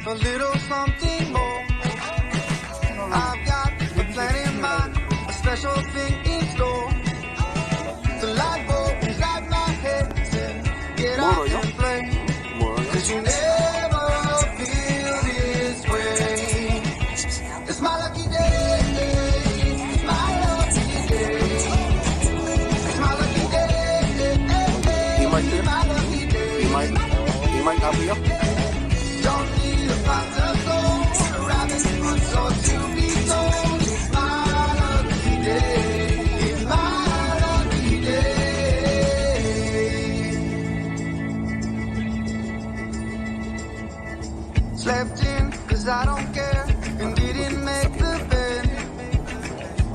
a little something more. I've got a plan in mind, a special thing in store. The light bulb inside my head said, get out and play. Cause you never feel this way. It's my lucky day. It's my lucky day. It's my lucky day. It's my lucky day. You might copy up. Don't need a pot to go. A rabbit's foot so to be told. It's my lucky day. It's my lucky day. Slept in cause I don't care and didn't make the bed.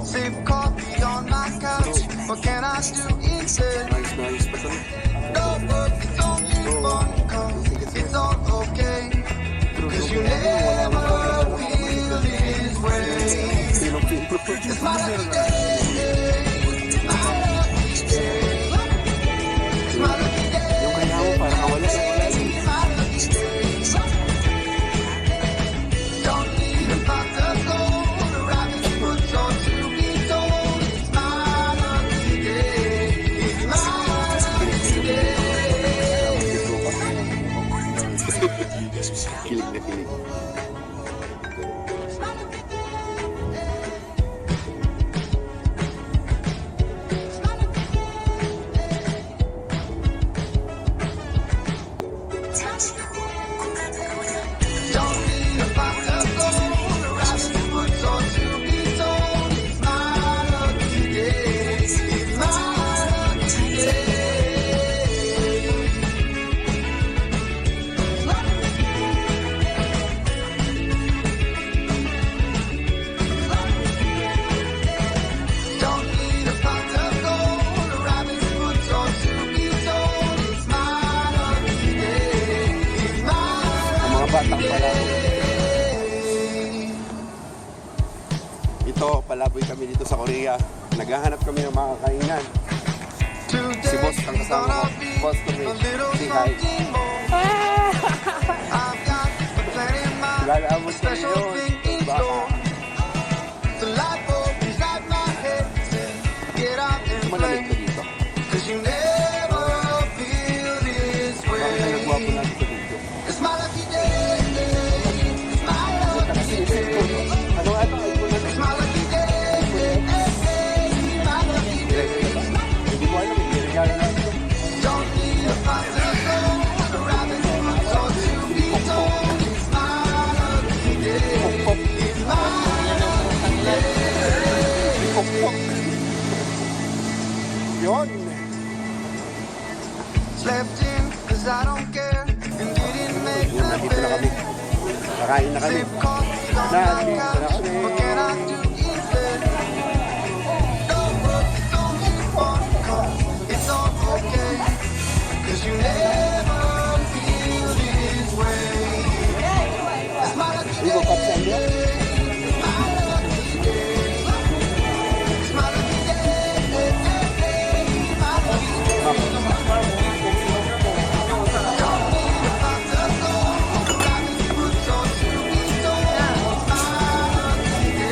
Sip coffee on my couch. What can I do instead? Nice. No work, it's only fun cause it's all okay. Cause you never feel this way. It's my lucky day. My lucky day. It's my lucky day. Yung kanya mo para kawala sa wala. My lucky day. Don't need a pot to go. The rabbit's foot so to be told. It's my lucky day. It's my lucky day. Kilig na kilig. Don't need a pot to go. The rabbit's foot so to be told. It's my lucky day. It's my lucky day. Don't need a pot to go. The rabbit's foot so to be told. It's my lucky day. It's my Ang mga batang palaboy. Ito, palaboy kami dito sa Korea. Naghahanap kami ng mga kakainan. Si Boss ang kasama ko. Boss kami. Si Kai. Lalaabot kami yun. Baka. Malamig ka dito. Baka na nagwapo natin sa dito. Kasi isip ko, ano? Hindi mo alam, hindi regalo natin. Pok-pok. Yun. Slept in cause I don't care and didn't make Yun, the nandito na kami. bed. Kakain na kami. Sip coffee on my Nandito na couch. kami. What can I do instead? No work, it's only fun cause it's all okay. Cause you never feel this way. It's my lucky Ibo, day. kapsan niya. It's my lucky day. It's my lucky day. My lucky day. Don't need a pot to go. The rabbit's foot so to be told. It's my lucky day.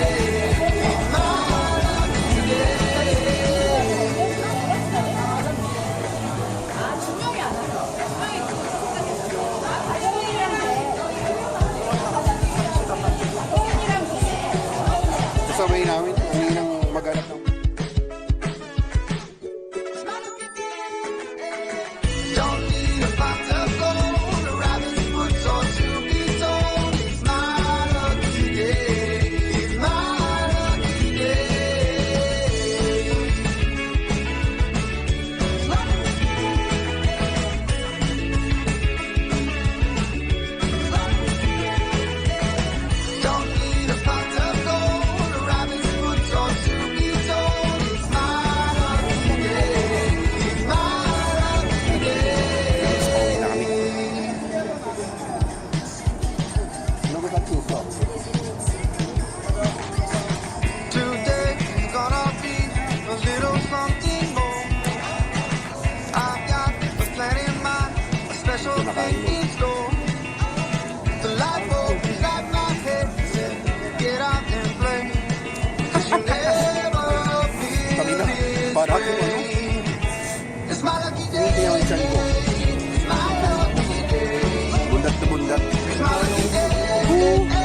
hey, hey.